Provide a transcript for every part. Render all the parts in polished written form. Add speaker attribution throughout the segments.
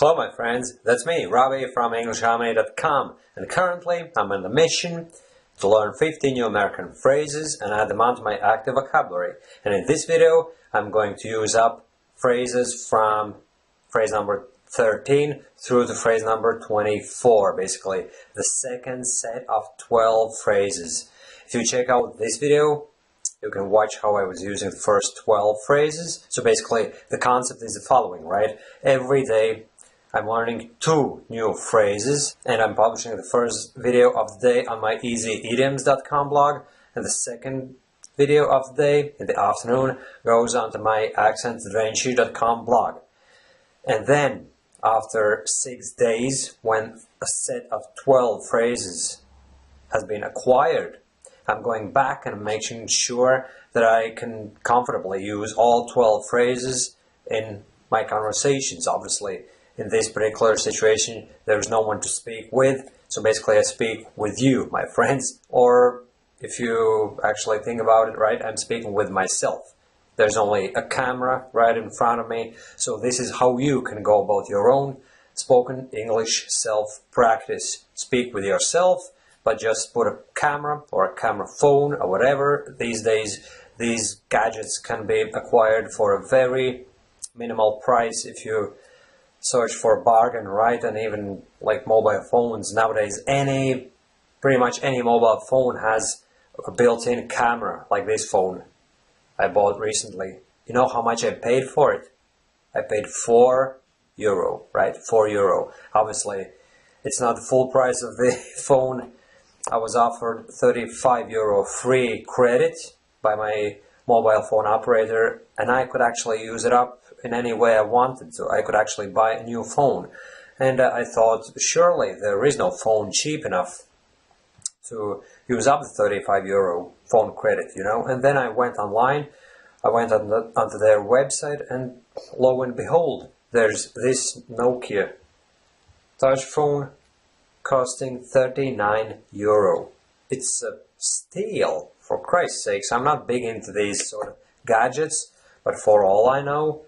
Speaker 1: Hello my friends, that's me, Robbie from EnglishHarmony.com, and currently I'm on a mission to learn 50 new American phrases and add them onto my active vocabulary. And in this video I'm going to use up phrases from phrase number 13 through to phrase number 24, basically the second set of 12 phrases. If you check out this video, you can watch how I was using the first 12 phrases. So basically the concept is the following, right? Every day I'm learning 2 new phrases, and I'm publishing the first video of the day on my easyidioms.com blog, and the second video of the day in the afternoon goes onto my accentadventure.com blog. And then after 6 days, when a set of 12 phrases has been acquired, I'm going back and making sure that I can comfortably use all 12 phrases in my conversations. Obviously, in this particular situation, there's no one to speak with, so basically I speak with you, my friends, or if you actually think about it, right, I'm speaking with myself. There's only a camera right in front of me, so this is how you can go about your own spoken English self-practice. Speak with yourself, but just put a camera or a camera phone or whatever. These days, these gadgets can be acquired for a very minimal price if you search for a bargain, right? And even like mobile phones nowadays, pretty much any mobile phone has a built-in camera, like this phone I bought recently. You know how much I paid for it? I paid €4, right? €4. Obviously, it's not the full price of the phone. I was offered €35 free credit by my mobile phone operator, and I could actually use it up in any way I wanted to. I could actually buy a new phone. And I thought, surely there is no phone cheap enough to use up the €35 phone credit, you know. And then I went online, I went onto their website, and lo and behold, there's this Nokia touch phone costing €39. It's a steal, for Christ's sakes. I'm not big into these sort of gadgets, but for all I know,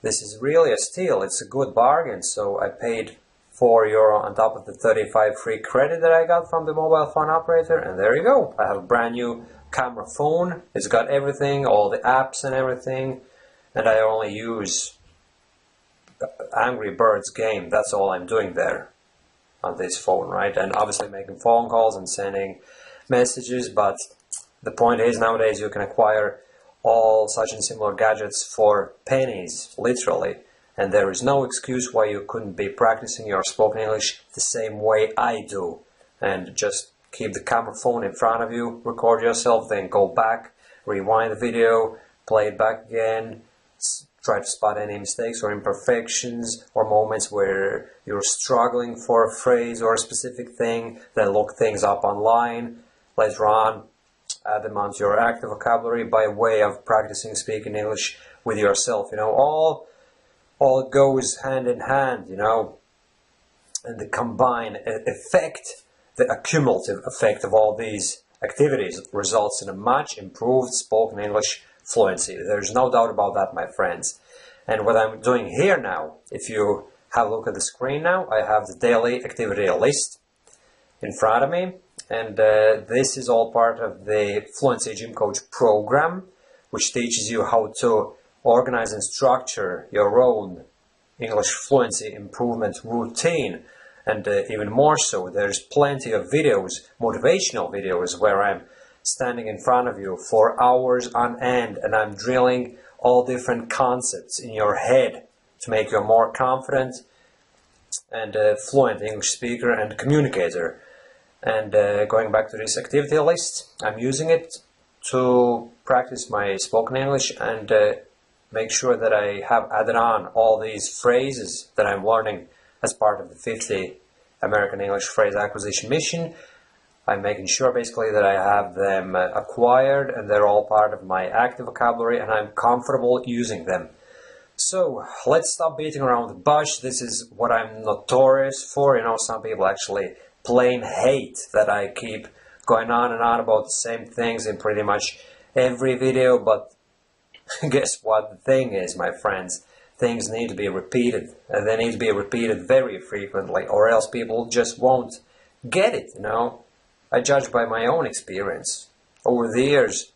Speaker 1: this is really a steal. It's a good bargain. So I paid €4 on top of the 35 free credit that I got from the mobile phone operator, and there you go. I have a brand new camera phone. It's got everything, all the apps and everything, and I only use Angry Birds game. That's all I'm doing there on this phone, right? And obviously making phone calls and sending messages, but the point is nowadays you can acquire all such and similar gadgets for pennies, literally, and there is no excuse why you couldn't be practicing your spoken English the same way I do, and just keep the camera phone in front of you, record yourself, then go back, rewind the video, play it back again, try to spot any mistakes or imperfections or moments where you're struggling for a phrase or a specific thing, then look things up online, later on add them onto your active vocabulary by way of practicing speaking English with yourself. You know, all goes hand in hand, you know, and the combined effect, the accumulative effect of all these activities results in a much improved spoken English fluency. There's no doubt about that, my friends. And what I'm doing here now, if you have a look at the screen now, I have the daily activity list in front of me. And this is all part of the Fluency Gym Coach program, which teaches you how to organize and structure your own English fluency improvement routine. And even more so, there's plenty of videos, motivational videos, where I'm standing in front of you for hours on end, and I'm drilling all different concepts in your head to make you a more confident and fluent English speaker and communicator. And going back to this activity list, I'm using it to practice my spoken English and make sure that I have added on all these phrases that I'm learning as part of the 50 American English Phrase Acquisition Mission. I'm making sure basically that I have them acquired and they're all part of my active vocabulary and I'm comfortable using them. So let's stop beating around the bush. This is what I'm notorious for. You know, some people actually plain hate that I keep going on and on about the same things in pretty much every video, but guess what the thing is, my friends? things need to be repeated, and they need to be repeated very frequently, or else people just won't get it, you know. I judge by my own experience. Over the years,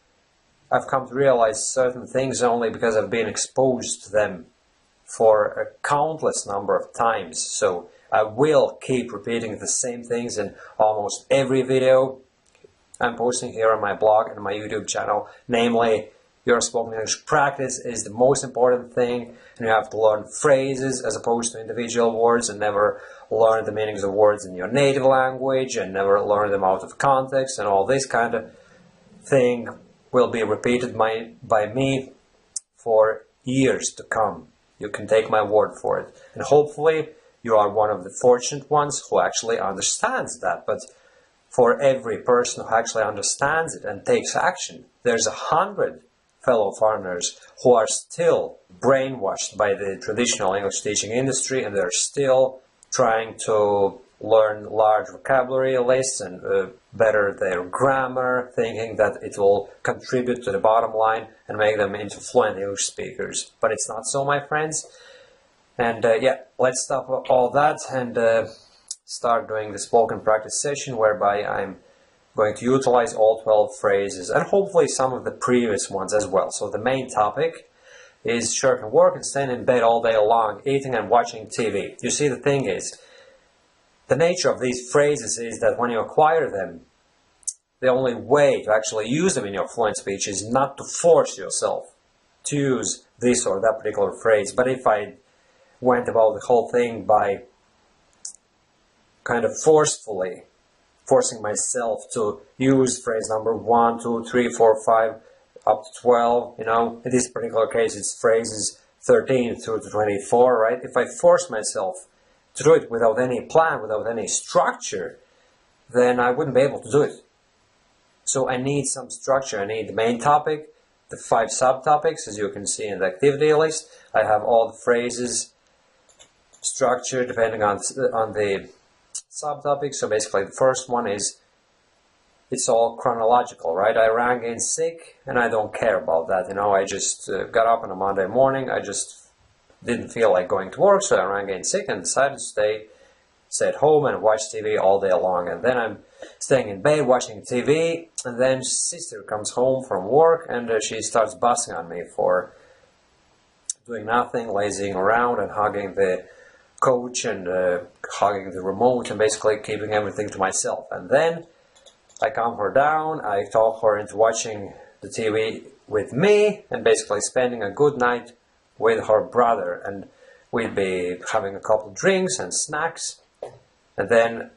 Speaker 1: I've come to realize certain things only because I've been exposed to them for a countless number of times. So I will keep repeating the same things in almost every video I'm posting here on my blog and my YouTube channel. Namely, your spoken English practice is the most important thing, and you have to learn phrases as opposed to individual words, and never learn the meanings of words in your native language, and never learn them out of context, and all this kind of thing will be repeated by me for years to come. You can take my word for it. And hopefully you are one of the fortunate ones who actually understands that. But for every person who actually understands it and takes action, there's 100 fellow foreigners who are still brainwashed by the traditional English teaching industry, and they're still trying to learn large vocabulary lists and better their grammar, thinking that it will contribute to the bottom line and make them into fluent English speakers. But it's not so, my friends. And yeah, let's stop all that and start doing the spoken practice session, whereby I'm going to utilize all 12 phrases and hopefully some of the previous ones as well. So the main topic is shirk and work and staying in bed all day long, eating and watching TV. You see, the thing is, the nature of these phrases is that when you acquire them, the only way to actually use them in your fluent speech is not to force yourself to use this or that particular phrase. But if I went about the whole thing by kind of forcing myself to use phrase number 1, 2, 3, 4, 5, up to 12, you know, in this particular case it's phrases 13 through to 24, right? If I force myself to do it without any plan, without any structure, then I wouldn't be able to do it. So I need some structure. I need the main topic, the 5 subtopics, as you can see in the activity list. I have all the phrases structured depending on the subtopic. So basically the first one is, it's all chronological, right? I rang in sick and I don't care about that, you know. I just got up on a Monday morning, I just didn't feel like going to work, so I rang in sick and decided to stay at home and watch TV all day long. And then I'm staying in bed watching TV, and then sister comes home from work and she starts busting on me for doing nothing, lazying around and hugging the couch and hugging the remote and basically keeping everything to myself. And then I calm her down, I talk her into watching the TV with me and basically spending a good night with her brother, and we'd be having a couple of drinks and snacks, and then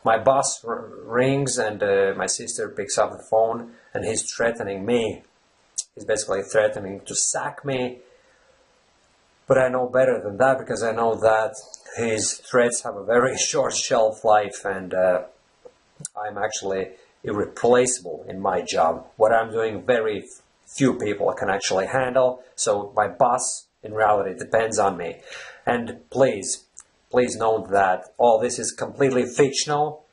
Speaker 1: my boss rings and my sister picks up the phone and he's threatening me. He's basically threatening to sack me, but I know better than that, because I know that his threats have a very short shelf life, and I'm actually irreplaceable in my job. What I'm doing, very few people can actually handle, so my boss in reality depends on me. And please note that all this is completely fictional.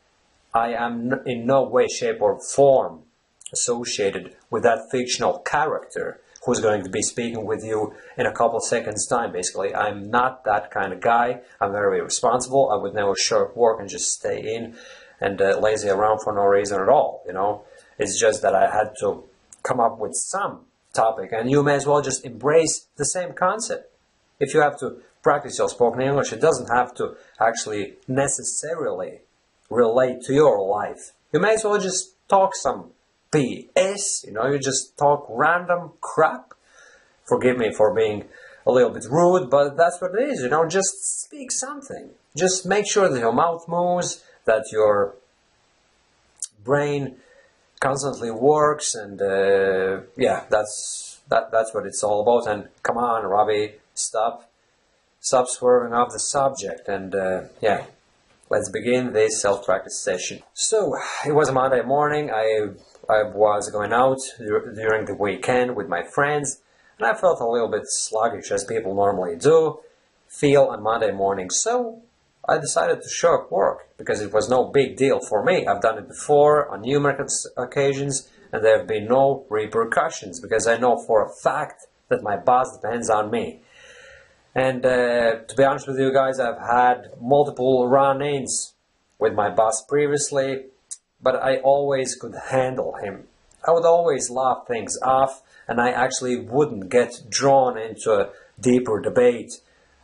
Speaker 1: I am in no way, shape or form associated with that fictional character who's going to be speaking with you in a couple seconds time. Basically, I'm not that kind of guy. I'm very responsible. I would never shirk work and just stay in and lazy around for no reason at all, you know. It's just that I had to come up with some topic, and you may as well just embrace the same concept. If you have to practice your spoken English, it doesn't have to actually necessarily relate to your life. You may as well just talk some BS, you know, you just talk random crap. Forgive me for being a little bit rude, but that's what it is, you know, just speak something. Just make sure that your mouth moves, that your brain constantly works, and yeah, that's what it's all about. And come on, Robbie, stop swerving off the subject, and yeah, let's begin this self-practice session. So it was a Monday morning. I was going out during the weekend with my friends, and I felt a little bit sluggish, as people normally do feel on Monday morning. So I decided to shirk work, because it was no big deal for me. I've done it before on numerous occasions, and there have been no repercussions, because I know for a fact that my boss depends on me. And to be honest with you guys, I've had multiple run-ins with my boss previously, but I always could handle him. I would always laugh things off, and I actually wouldn't get drawn into a deeper debate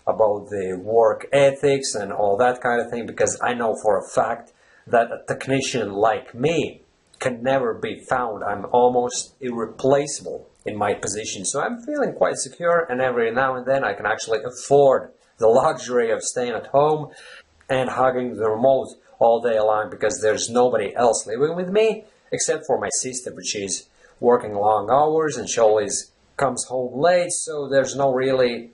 Speaker 1: about the work ethics and all that kind of thing, because I know for a fact that a technician like me can never be found. I'm almost irreplaceable in my position, so I'm feeling quite secure, and every now and then I can actually afford the luxury of staying at home and hugging the remote all day long, because there's nobody else living with me except for my sister, but she's working long hours and she always comes home late, so there's no really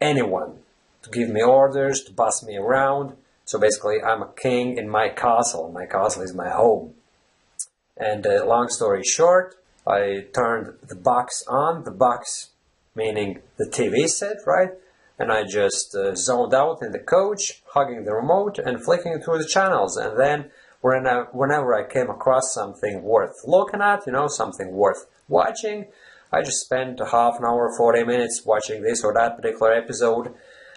Speaker 1: anyone to give me orders, to boss me around. So basically I'm a king in my castle. My castle is my home. And long story short, I turned the box on, the box meaning the TV set, right? And I just zoned out in the coach, hugging the remote and flicking through the channels. And then whenever I came across something worth looking at, something worth watching, I just spent a half an hour, 40 minutes watching this or that particular episode.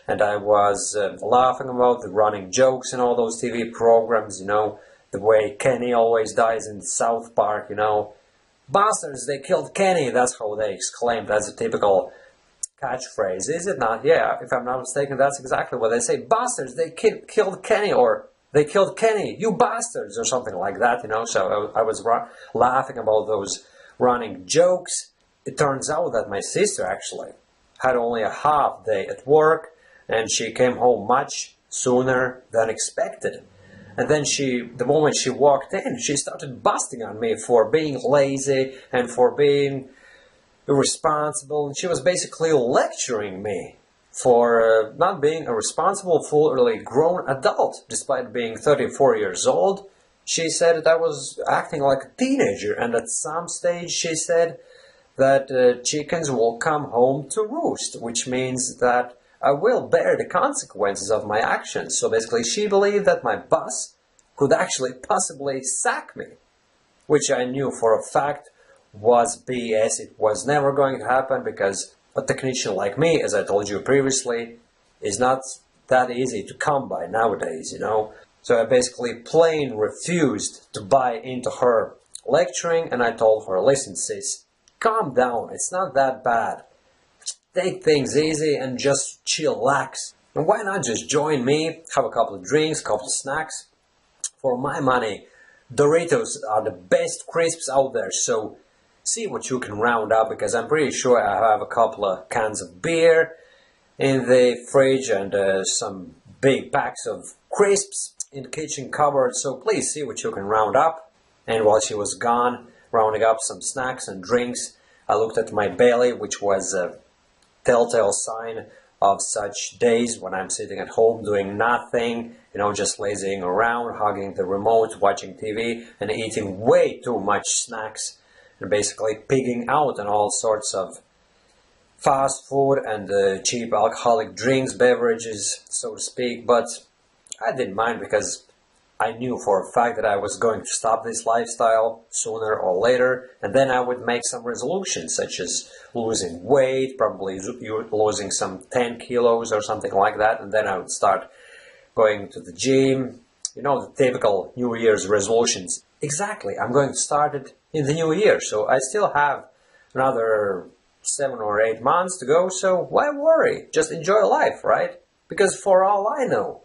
Speaker 1: And I was laughing about the running jokes in all those TV programs, the way Kenny always dies in South Park, Bastards, they killed Kenny, that's how they exclaim. That's a typical catchphrase, is it not? Yeah, if I'm not mistaken, that's exactly what they say. Bastards, they killed Kenny, or they killed Kenny, you bastards, or something like that, So I was laughing about those running jokes. It turns out that my sister actually had only a half day at work, and she came home much sooner than expected. And then the moment she walked in, she started busting on me for being lazy and for being irresponsible. And she was basically lecturing me for not being a responsible, fully grown adult. Despite being 34 years old, she said that I was acting like a teenager. And at some stage she said that chickens will come home to roost, which means that I will bear the consequences of my actions. So basically she believed that my boss could actually possibly sack me, which I knew for a fact was BS. It was never going to happen, because a technician like me, as I told you previously, is not that easy to come by nowadays, So I basically plain refused to buy into her lecturing, and I told her, listen sis, calm down, it's not that bad. Take things easy and just chillax. And why not just join me, have a couple of drinks, couple of snacks? For my money, Doritos are the best crisps out there, so see what you can round up, because I'm pretty sure I have a couple of cans of beer in the fridge and some big packs of crisps in the kitchen cupboard, so please see what you can round up. And while she was gone, rounding up some snacks and drinks, I looked at my belly, which was a telltale sign of such days when I'm sitting at home doing nothing, just lazing around, hugging the remote, watching TV, and eating way too much snacks, and basically pigging out on all sorts of fast food and cheap alcoholic drinks, beverages, so to speak. But I didn't mind, because I knew for a fact that I was going to stop this lifestyle sooner or later, and then I would make some resolutions, such as losing weight, probably losing some 10 kilos or something like that, and then I would start going to the gym, the typical New Year's resolutions. Exactly, I'm going to start it in the new year, so I still have another 7 or 8 months to go, so why worry? Just enjoy life, right? Because for all I know,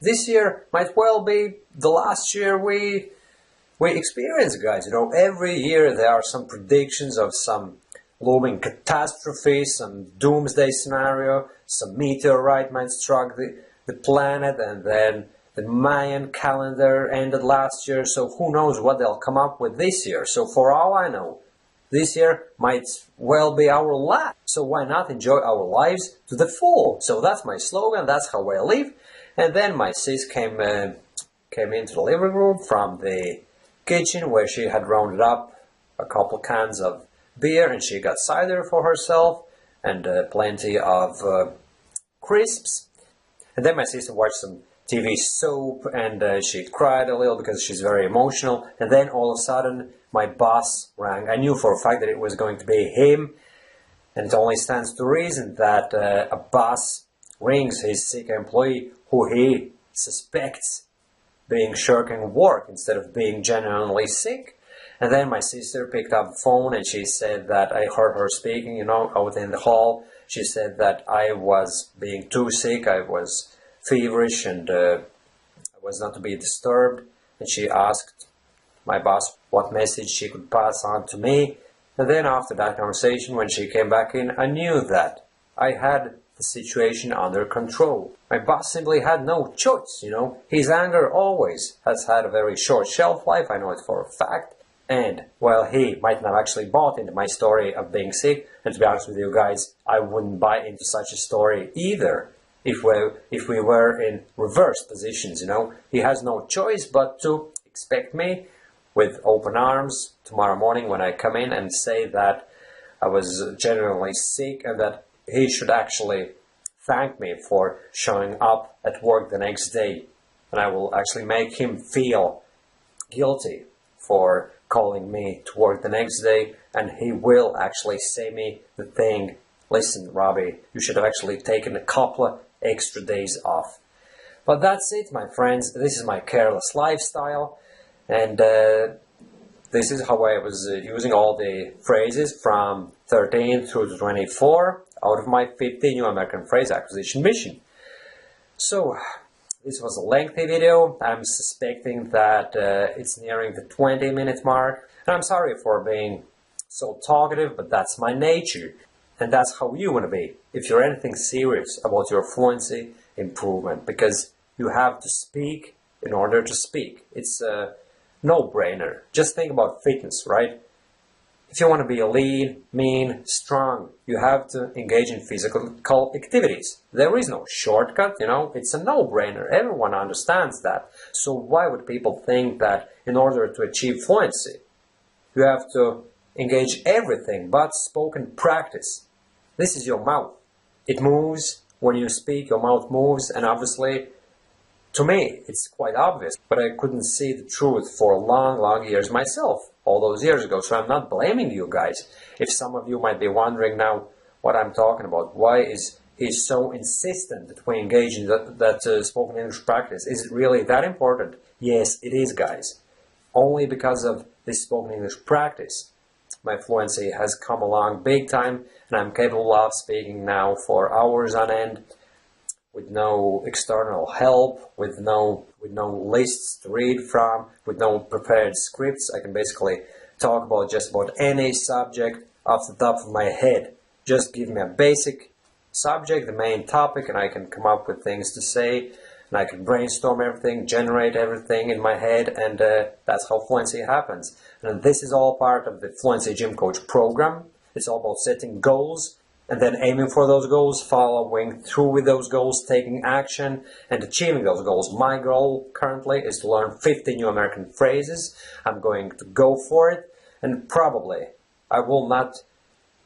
Speaker 1: this year might well be the last year we experience, guys. Every year there are some predictions of some looming catastrophe, some doomsday scenario, some meteorite might strike the planet, and then the Mayan calendar ended last year, so who knows what they'll come up with this year. So for all I know, this year might well be our last, so why not enjoy our lives to the full? So that's my slogan, that's how I live. And then my sis came into the living room from the kitchen, where she had rounded up a couple cans of beer, and she got cider for herself and plenty of crisps. And then my sister watched some TV soap, and she cried a little because she's very emotional. And then all of a sudden my boss rang. I knew for a fact that it was going to be him, and it only stands to reason that a boss rings his sick employee who he suspects being shirking work instead of being genuinely sick. And then my sister picked up the phone and she said that I heard her speaking, out in the hall. She said that I was being too sick, I was feverish, and I was not to be disturbed. And she asked my boss what message she could pass on to me. And then after that conversation, when she came back in, I knew that I had the situation under control. My boss simply had no choice, His anger always has had a very short shelf life, I know it for a fact. And while he might not actually bought into my story of being sick, and to be honest with you guys, I wouldn't buy into such a story either if we were in reverse positions, He has no choice but to expect me with open arms tomorrow morning when I come in and say that I was genuinely sick and that he should actually thank me for showing up at work the next day. And I will actually make him feel guilty for calling me to work the next day, and he will actually say me the thing, listen, Robbie, you should have actually taken a couple of extra days off. But that's it, my friends. This is my careless lifestyle, and this is how I was using all the phrases from 13 through to 24 out of my 50 new American phrase acquisition mission. So, this was a lengthy video. I'm suspecting that it's nearing the 20-minute mark. And I'm sorry for being so talkative, but that's my nature. And that's how you want to be if you're anything serious about your fluency improvement. Because you have to speak in order to speak. It's a no-brainer. Just think about fitness, right? If you want to be lean, mean, strong, you have to engage in physical activities. There is no shortcut, it's a no-brainer. Everyone understands that. So why would people think that in order to achieve fluency, you have to engage everything but spoken practice? This is your mouth. It moves when you speak, your mouth moves, and obviously, to me, it's quite obvious, but I couldn't see the truth for long years myself, all those years ago, so I'm not blaming you guys. If some of you might be wondering now what I'm talking about, why is he so insistent that we engage in that spoken English practice? Is it really that important? Yes, it is, guys. Only because of this spoken English practice, my fluency has come along big time, and I'm capable of speaking now for hours on end, with no external help, with no lists to read from, with no prepared scripts. I can basically talk about just about any subject off the top of my head. Just give me a basic subject, the main topic, and I can come up with things to say, and I can brainstorm everything, generate everything in my head, and that's how fluency happens. And this is all part of the Fluency Gym Coach program. It's all about setting goals, and then aiming for those goals, following through with those goals, taking action, and achieving those goals. My goal currently is to learn 50 new American phrases. I'm going to go for it, and probably I will not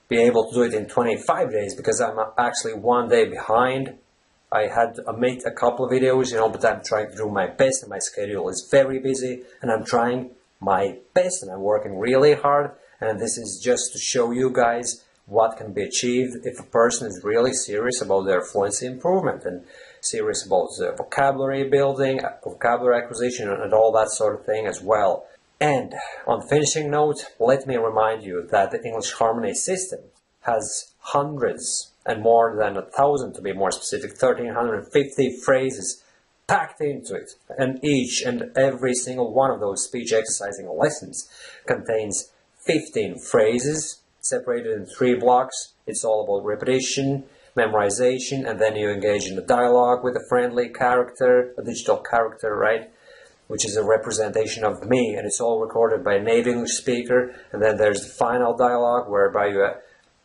Speaker 1: be able to do it in 25 days because I'm actually 1 day behind. I had to omit a couple of videos, but I'm trying to do my best, and my schedule is very busy, and I'm trying my best, and I'm working really hard, and this is just to show you guys what can be achieved if a person is really serious about their fluency improvement and serious about vocabulary building, vocabulary acquisition, and all that sort of thing as well. And on the finishing note, let me remind you that the English Harmony system has hundreds and more than 1,000, to be more specific, 1,350 phrases packed into it. And each and every single one of those speech exercising lessons contains 15 phrases, separated in 3 blocks. It's all about repetition, memorization, and then you engage in a dialogue with a friendly character, a digital character, right? Which is a representation of me, and it's all recorded by a native English speaker. And then there's the final dialogue, whereby you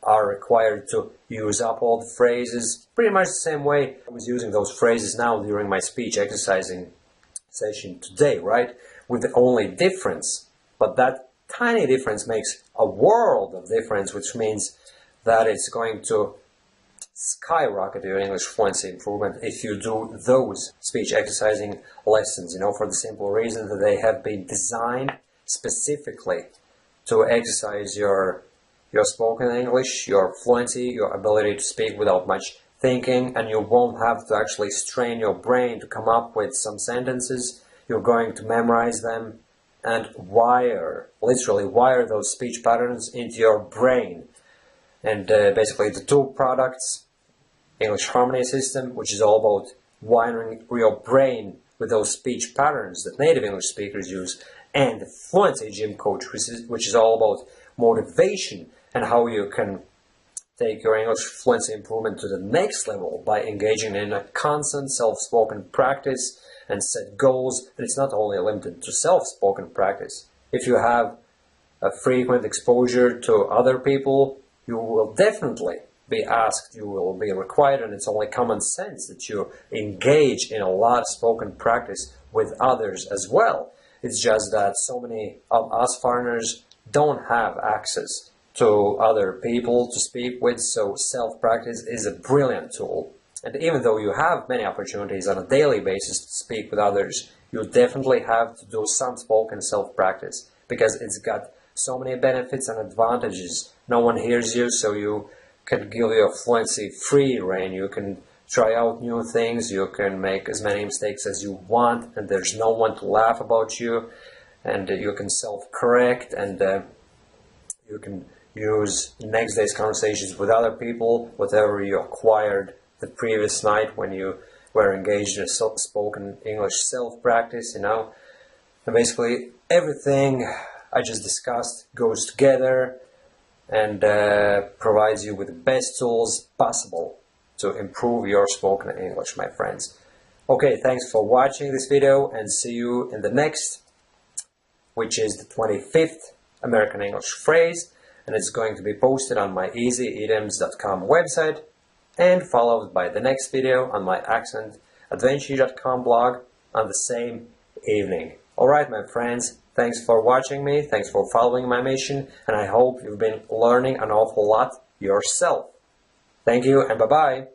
Speaker 1: are required to use up all the phrases, pretty much the same way I was using those phrases now during my speech exercising session today, right? With the only difference, but that tiny difference makes a world of difference, which means that it's going to skyrocket your English fluency improvement if you do those speech exercising lessons, for the simple reason that they have been designed specifically to exercise your spoken English, your fluency, your ability to speak without much thinking, and you won't have to actually strain your brain to come up with some sentences. You're going to memorize them and literally wire those speech patterns into your brain. And basically the two products, English Harmony System, which is all about wiring your brain with those speech patterns that native English speakers use, and the Fluency Gym Coach, which is all about motivation and how you can take your English fluency improvement to the next level by engaging in a constant self-spoken practice and set goals. And it's not only limited to self-spoken practice. If you have a frequent exposure to other people, you will definitely be asked, you will be required, and it's only common sense that you engage in a lot of spoken practice with others as well. It's just that so many of us foreigners don't have access to other people to speak with, so self-practice is a brilliant tool. And even though you have many opportunities on a daily basis to speak with others, you definitely have to do some spoken self-practice, because it's got so many benefits and advantages. No one hears you, so you can give your fluency free rein. You can try out new things, you can make as many mistakes as you want, and there's no one to laugh about you, and you can self-correct, and you can use next day's conversations with other people, whatever you acquired the previous night when you were engaged in spoken English self-practice, you know. And basically everything I just discussed goes together and provides you with the best tools possible to improve your spoken English, my friends. Okay, thanks for watching this video, and see you in the next, which is the 25th American English phrase, and it's going to be posted on my easyidioms.com website and followed by the next video on my accentadventure.com blog on the same evening. Alright, my friends, thanks for watching me, thanks for following my mission, and I hope you've been learning an awful lot yourself. Thank you, and bye-bye.